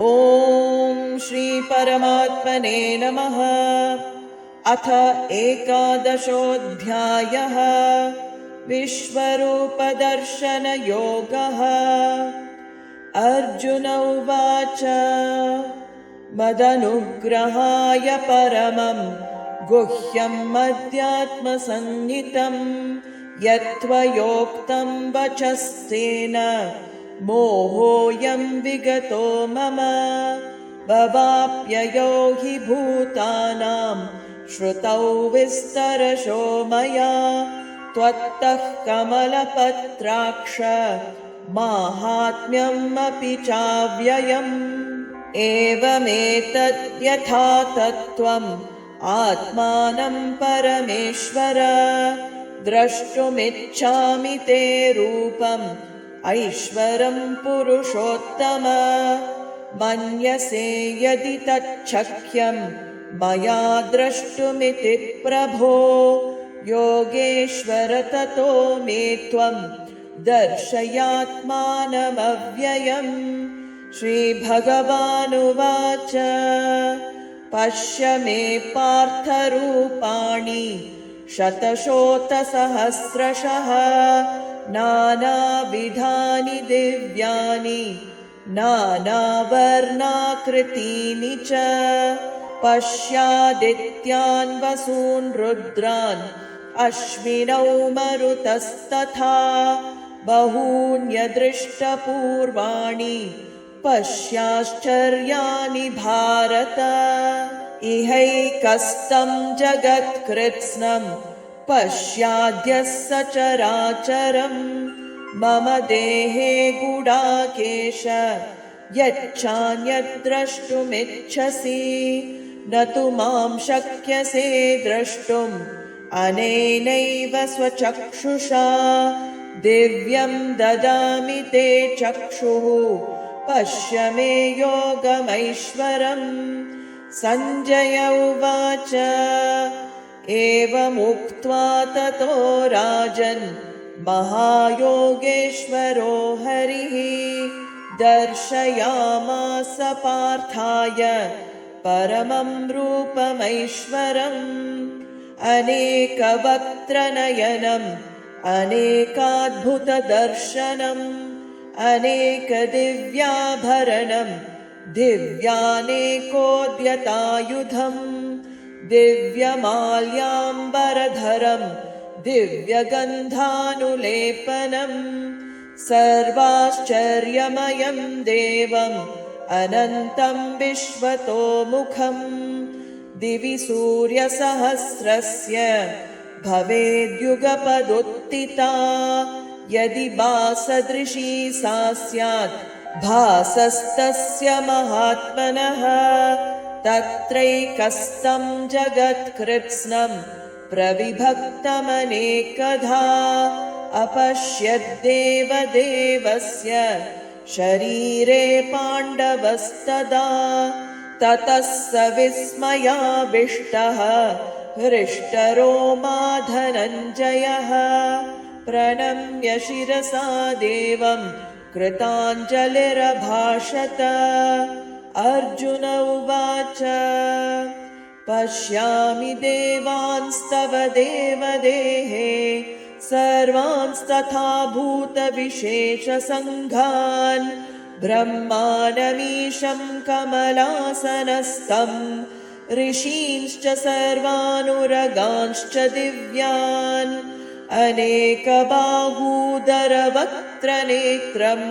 ॐ श्री परमात्मने नमः। अथ एकादशोऽध्यायः। विश्वरूपदर्शनयोगः। अर्जुन उवाच मदनुग्रहाय परमं गुह्यम् अध्यात्मसंहितं यत्त्वयोक्तं वचस्तेन मोहोऽयं विगतो मम। भवाप्ययो हि भूतानां श्रुतौ विस्तरशो मया त्वत्तः कमलपत्राक्ष माहात्म्यम् अपि चाव्ययम्। एवमेतद्यथा तत्त्वम् आत्मानं परमेश्वर द्रष्टुमिच्छामि ते रूपम् ऐश्वरं पुरुषोत्तम। मन्यसे यदि तच्छक्यं मया द्रष्टुमिति प्रभो योगेश्वर ततो मे त्वं दर्शयात्मानमव्ययम्। श्रीभगवानुवाच पश्य मे पार्थरूपाणि शतशोतसहस्रशः नानाविधानि दिव्यानि नानावर्णाकृतीनि च। पश्यादित्यान् वसून् रुद्रान् अश्विनौ मरुतस्तथा बहून्यदृष्टपूर्वाणि पश्याश्चर्याणि भारत। इहैकस्तं जगत्कृत्स्नं पश्याद्यः सचराचरं मम देहे गुडाकेश यच्चान्यद्द्रष्टुमिच्छसि न तु मां शक्यसे द्रष्टुम् अनेनैव स्वचक्षुषा। दिव्यं ददामि ते चक्षुः पश्य मे योगमैश्वरम्। सञ्जय उवाच एवमुक्त्वा ततो राजन् महायोगेश्वरो हरिः दर्शयामास पार्थाय परमं रूपमैश्वरम्। अनेकवक्त्रनयनम् अनेकाद्भुतदर्शनम् अनेकदिव्याभरणम् दिव्यानेकोद्यतायुधम् दिव्यमाल्याम्बरधरम् दिव्यगन्धानुलेपनम् सर्वाश्चर्यमयम् देवम् अनन्तम् विश्वतोमुखम्। दिवि सूर्यसहस्रस्य भवेद्युगपदुत्थिता यदि भासदृशी सा स्यात् भासस्तस्य महात्मनः। तत्रैकस्तं जगत्कृत्स्नं प्रविभक्तमनेकधा अपश्यद्देवदेवस्य शरीरे पाण्डवस्तदा। ततः स विस्मयाविष्टः हृष्टरोमा धनञ्जयः प्रणम्य शिरसा देवं कृताञ्जलिरभाषत। अर्जुन उवाच पश्यामि देवांस्तव देवदेहे सर्वांस्तथा भूतविशेषसङ्घान् ब्रह्माणमीशं कमलासनस्थं ऋषींश्च सर्वानुरगांश्च दिव्यान् अनेकबाहूदरवक्त्रनेत्रम्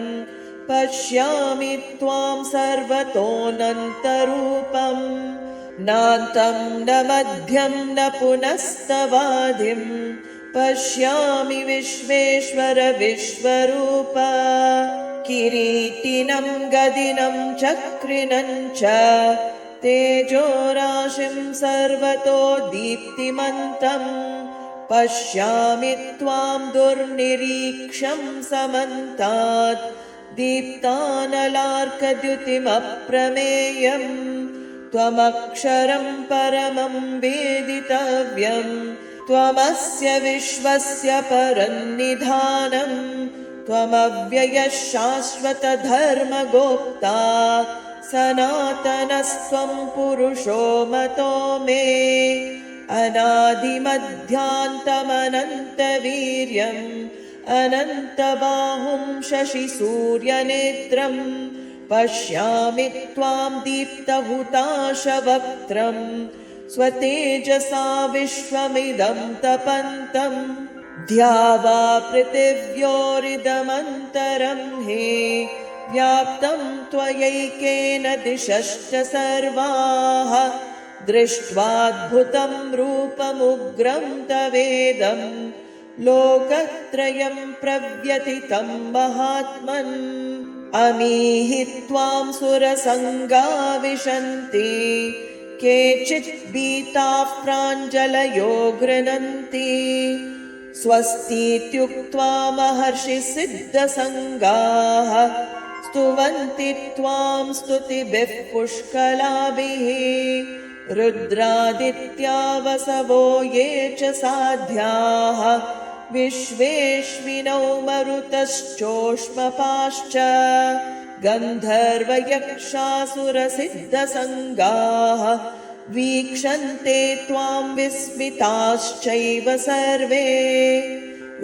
पश्यामि त्वां सर्वतोऽनन्तरूपम्। नान्तं न मध्यं न पुनस्तवादिं पश्यामि विश्वेश्वर विश्वरूप। किरीटिनं गदिनं चक्रिणं च तेजोराशिं सर्वतो दीप्तिमन्तम् पश्यामि त्वां दुर्निरीक्ष्यं समन्तात् दीप्तानलार्कद्युतिमप्रमेयम्। त्वमक्षरं परमं वेदितव्यम् त्वमस्य विश्वस्य परन्निधानम् त्वमव्ययः शाश्वतधर्मगोप्ता सनातनस्त्वं पुरुषो मतो मे अनादिमध्यान्तमनन्तवीर्यम् अनन्तबाहुं शशिसूर्यनेत्रं पश्यामि त्वां दीप्तहुताशवक्त्रम् स्वतेजसा विश्वमिदं तपन्तम् द्यावा पृथिव्योरिदमन्तरं हि व्याप्तं त्वयैकेन दिशश्च सर्वाः दृष्ट्वाद्भुतं रूपमुग्रं तवेदं लोकत्रयं प्रव्यथितं महात्मन् अमीहि त्वां सुरसङ्गा विशन्ति केचित् भीताः प्राञ्जलयो गृह्णन्ति स्वस्तीत्युक्त्वा महर्षिसिद्धसङ्गाः स्तुवन्ति त्वां स्तुतिभिः पुष्कलाभिः रुद्रादित्या वसवो ये च साध्याः विश्वेश्विनौ मरुतश्चोष्मपाश्च गन्धर्वयक्षासुरसिद्धसङ्गाः वीक्षन्ते त्वां विस्मिताश्चैव सर्वे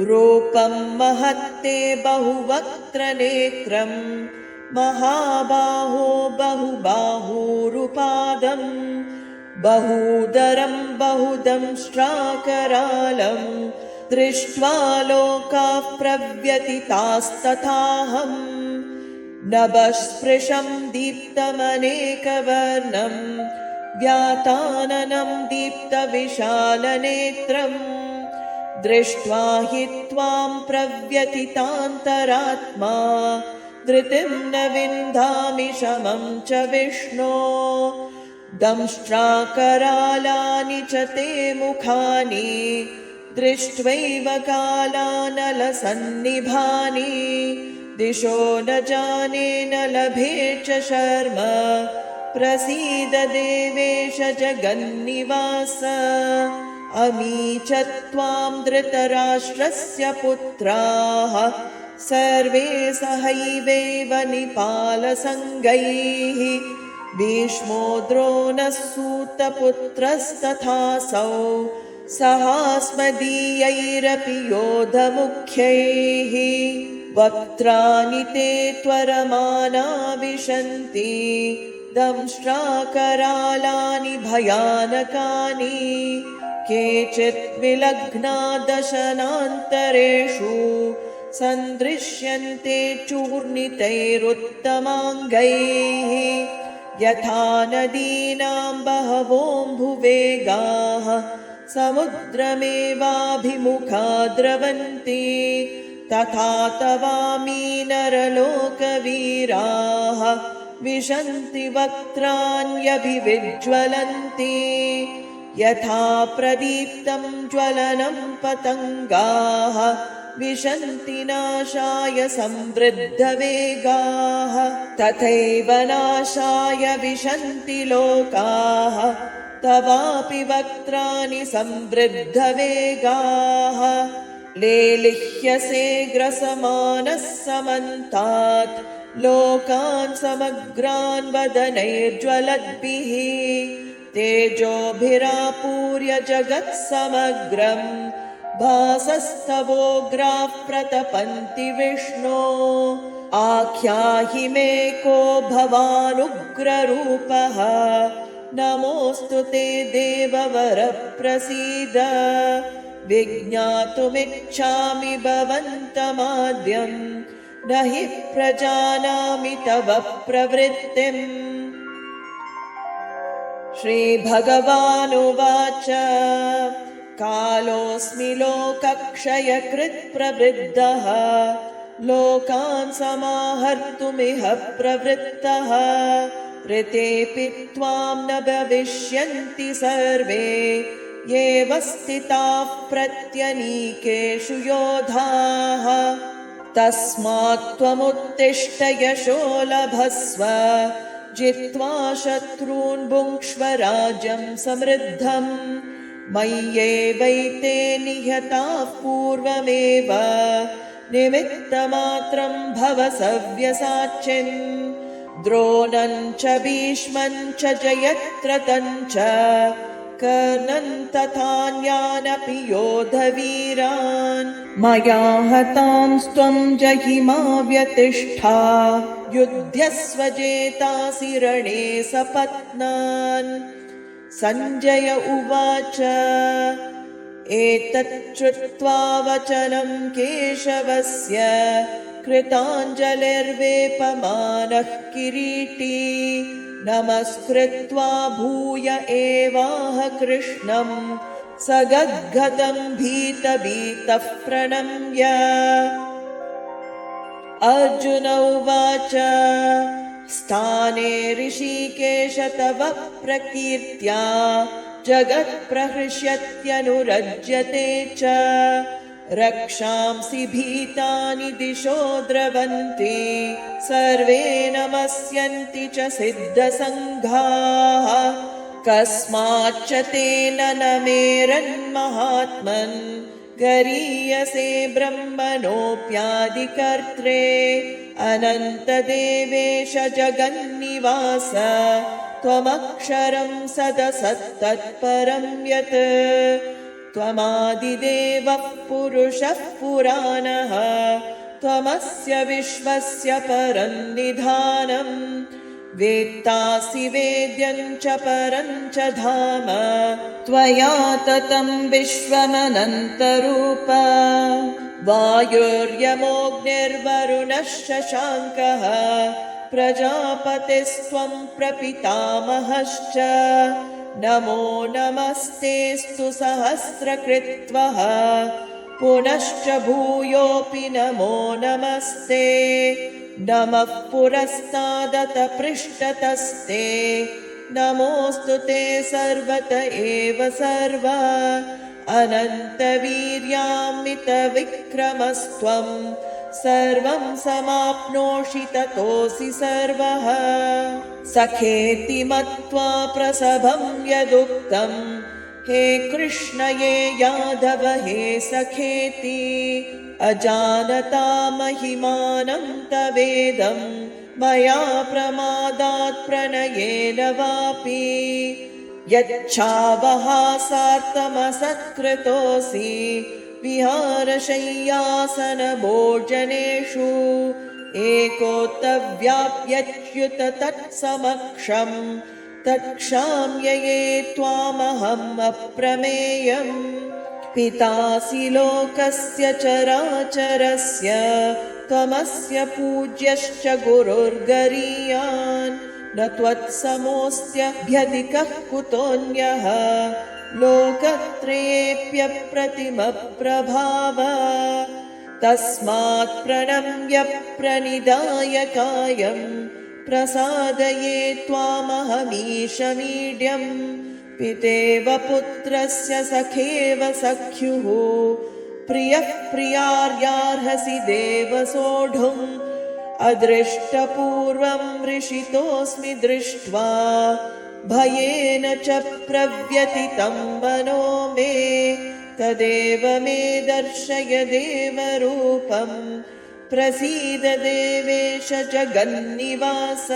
रूपं महत्ते बहुवक्त्रनेत्रं महाबाहो बहुबाहुरुपादम् बहूदरं बहुदंष्ट्राकरालं दृष्ट्वा लोकाः प्रव्यथितास्तथाहम् नभःस्पृशं दीप्तमनेकवर्णं व्याताननं दीप्तविशालनेत्रम् दृष्ट्वा हि त्वां प्रव्यथितान्तरात्मा धृतिं न विन्दामि शमं च विष्णो दंष्ट्राकरालानि च ते मुखानि दृष्ट्वैव कालानलसन्निभानि दिशो न जाने न लभे च शर्म प्रसीद देवेश जगन्निवास अमी च त्वां धृतराष्ट्रस्य पुत्राः सर्वे सहैवैव निपालसङ्गैः भीष्मो द्रोणः सूतपुत्रस्तथासौ सहास्मदीयैरपि योधमुख्यैः वक्त्राणि ते त्वरमाना विशन्ति दंष्ट्राकरालानि भयानकानि केचित् विलग्ना दशनान्तरेषु सन्दृश्यन्ते चूर्णितैरुत्तमाङ्गैः यथा नदीनां बहवोऽम्बुवेगाः समुद्रमेवाभिमुखा द्रवन्ति तथा तवामी नरलोकवीराः विशन्ति वक्त्राण्यभिविज्वलन्ति यथा प्रदीप्तं ज्वलनं पतङ्गाः विशन्ति नाशाय संवृद्धवेगाः तथैव नाशाय विशन्ति लोकाः तवापि वक्त्राणि संवृद्धवेगाः लेलिह्यसे ग्रसमानः समन्तात् लोकान् समग्रान् वदनैर्ज्वलद्भिः तेजोभिरापूर्य जगत्समग्रम् भासस्तवोग्राः प्रतपन्ति विष्णो आख्याहि मे को भवानुग्ररूपः नमोऽस्तु ते देववर प्रसीद विज्ञातुमिच्छामि भवन्तमाद्यम् न हि प्रजानामि तव प्रवृत्तिम् श्रीभगवानुवाच कालोऽस्मि लोकक्षयकृत् प्रवृद्धः लोकान् समाहर्तुमिह प्रवृत्तः ऋतेऽपि त्वां न भविष्यन्ति सर्वे एव स्थिताः प्रत्यनीकेषु योधाः तस्मात् त्वमुत्तिष्ठ यशो लभस्व जित्वा शत्रून् भुङ्क्ष्व राज्यं समृद्धम् मय्येवैते निहताः पूर्वमेव निमित्तमात्रं भव सव्यसाचिन् द्रोणं च भीष्मं च जयद्रथं च कर्णं तथान्यानपि योधवीरान् मया हतांस्त्वं जहिमा व्यतिष्ठा युध्यस्व जेतासि रणे सपत्नान् सञ्जय उवाच एतत् श्रुत्वा वचनं केशवस्य कृताञ्जलिर्वेपमानः किरीटी नमस्कृत्वा भूय एवाह कृष्णं स गद्गदं भीतभीतः प्रणम्य अर्जुन उवाच स्थाने ऋषिकेश तव प्रकीर्त्या जगत्प्रहृष्यत्यनुरज्यते च रक्षांसि भीतानि दिशो द्रवन्ति सर्वे नमस्यन्ति च सिद्धसङ्घाः कस्माच्च तेन न मेरन्महात्मन् गरीयसे ब्रह्मणोऽप्यादिकर्त्रे अनन्तदेवेश जगन्निवास त्वमक्षरं सदसत्तत्परं यत् त्वमादिदेवः पुरुषः पुराणः त्वमस्य विश्वस्य परं निधानम् वेत्तासि वेद्यं च परं च धाम त्वया ततं विश्वमनन्तरूप वायुर्यमोऽग्निर्वरुणः शशाङ्कः प्रजापतिस्त्वं प्रपितामहश्च नमो नमस्तेऽस्तु सहस्रकृत्वः पुनश्च भूयोऽपि नमो नमस्ते नमः पुरस्तादत पृष्ठतस्ते नमोऽस्तु ते सर्वत एव सर्व अनन्तवीर्यामितविक्रमस्त्वं सर्वं समाप्नोषि ततोऽसि सर्वः सखेति मत्वा प्रसभं यदुक्तं हे कृष्ण ये यादव हे सखेति अजानता महिमानं तवेदं मया प्रमादात् प्रणयेन वापि यच्छावहासार्थमसत्कृतोऽसि विहारशय्यासनभोजनेषु एकोत्तव्याप्यच्युत तत्समक्षं तत्क्षाम्य ये त्वामहम् अप्रमेयम् पितासि लोकस्य चराचरस्य त्वमस्य पूज्यश्च गुरुर्गरीयान् न त्वत्समोऽस्त्यभ्यधिकः कुतोऽन्यः लोकत्रयेऽप्यप्रतिमप्रभाव तस्मात् प्रणम्य प्रणिधाय कायं प्रसादये त्वामहमीशमीड्यम् पितेव पुत्रस्य सखेव सख्युः प्रियः प्रियार्यार्हसि देव सोढुम् अदृष्टपूर्वं वृषितोऽस्मि दृष्ट्वा भयेन च प्रव्यथितं मनो मे तदेव मे दर्शय देवरूपं प्रसीद देवेश जगन्निवास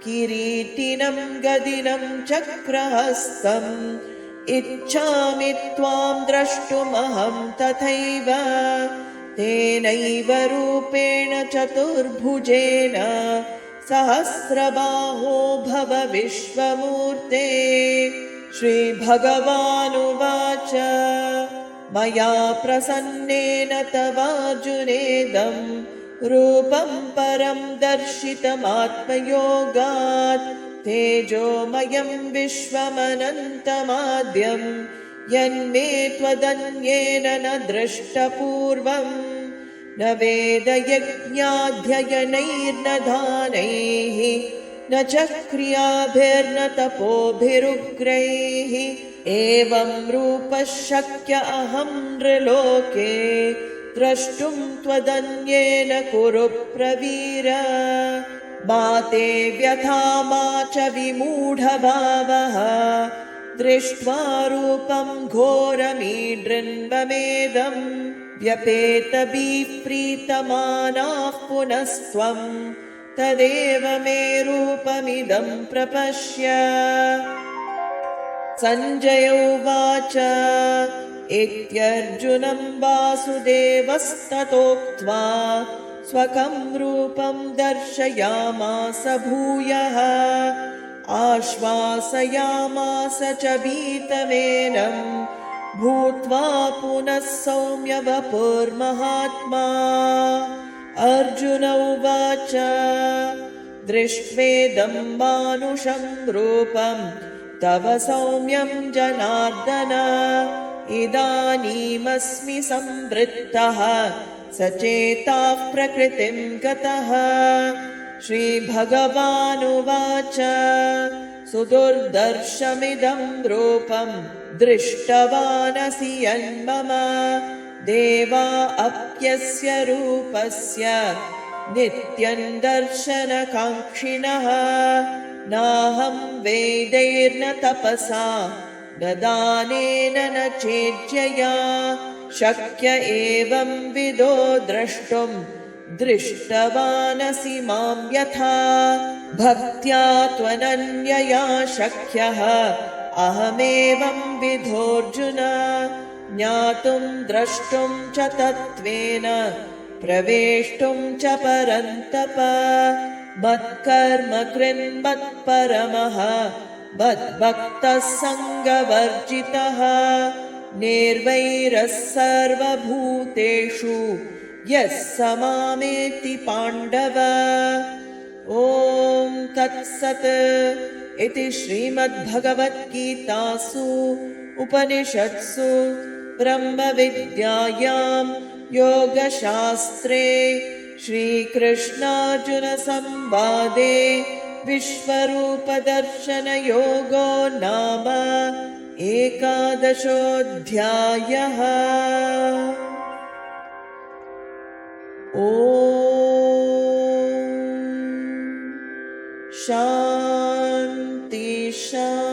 किरीटिनं गदिनं चक्रहस्तम् इच्छामि त्वां द्रष्टुमहं तथैव तेनैव रूपेण चतुर्भुजेन सहस्रबाहो भव विश्वमूर्ते श्रीभगवानुवाच मया प्रसन्नेन तवार्जुनेदं रूपं परं दर्शितमात्मयोगात् तेजोमयं विश्वमनन्तमाद्यं यन्मे त्वदन्येन न दृष्टपूर्वम् न वेदयज्ञाध्ययनैर्न दानैः न च क्रियाभिर्न तपोभिरुग्रैः एवं रूपः शक्य अहं नृलोके द्रष्टुं त्वदन्येन कुरु प्रवीर मा ते व्यथा मा च विमूढभावः दृष्ट्वा रूपं घोरमीडृन्ममेदम् व्यपेतभिः प्रीतमानाः पुनस्त्वं तदेव मे रूपमिदं प्रपश्य। सञ्जय उवाच इत्यर्जुनं वासुदेवस्ततोक्त्वा स्वकं रूपं दर्शयामास भूयः। आश्वासयामास च भीतमेनं भूत्वा पुनः सौम्य वपुर्महात्मा। अर्जुन उवाच दृष्ट्वेदं मानुषं रूपं तव सौम्यं जनार्दन इदानीमस्मि संवृत्तः सचेताः प्रकृतिं गतः। श्रीभगवानुवाच सुदुर्दर्शमिदं रूपं दृष्टवानसि यन्मम देवा अप्यस्य रूपस्य नित्यं दर्शनकाङ्क्षिणः। नाहं वेदैर्न तपसा न दानेन न चेज्यया शक्य एवं विदो द्रष्टुं दृष्टवानसि मां यथा। भक्त्या त्वनन्यया शक्यः अहमेवं विधोऽर्जुन ज्ञातुं द्रष्टुं च तत्त्वेन प्रवेष्टुं च परन्तप। मत्कर्म कृन्मत्परमः मद्भक्तः सङ्गवर्जितः निर्वैरः सर्वभूतेषु यः स मामेति पाण्डव। ॐ तत्सत् इति श्रीमद्भगवद्गीतासु उपनिषत्सु ब्रह्मविद्यायां योगशास्त्रे श्रीकृष्णार्जुनसंवादे विश्वरूपदर्शनयोगो नाम 11. ॐ शान्ति शान्ति।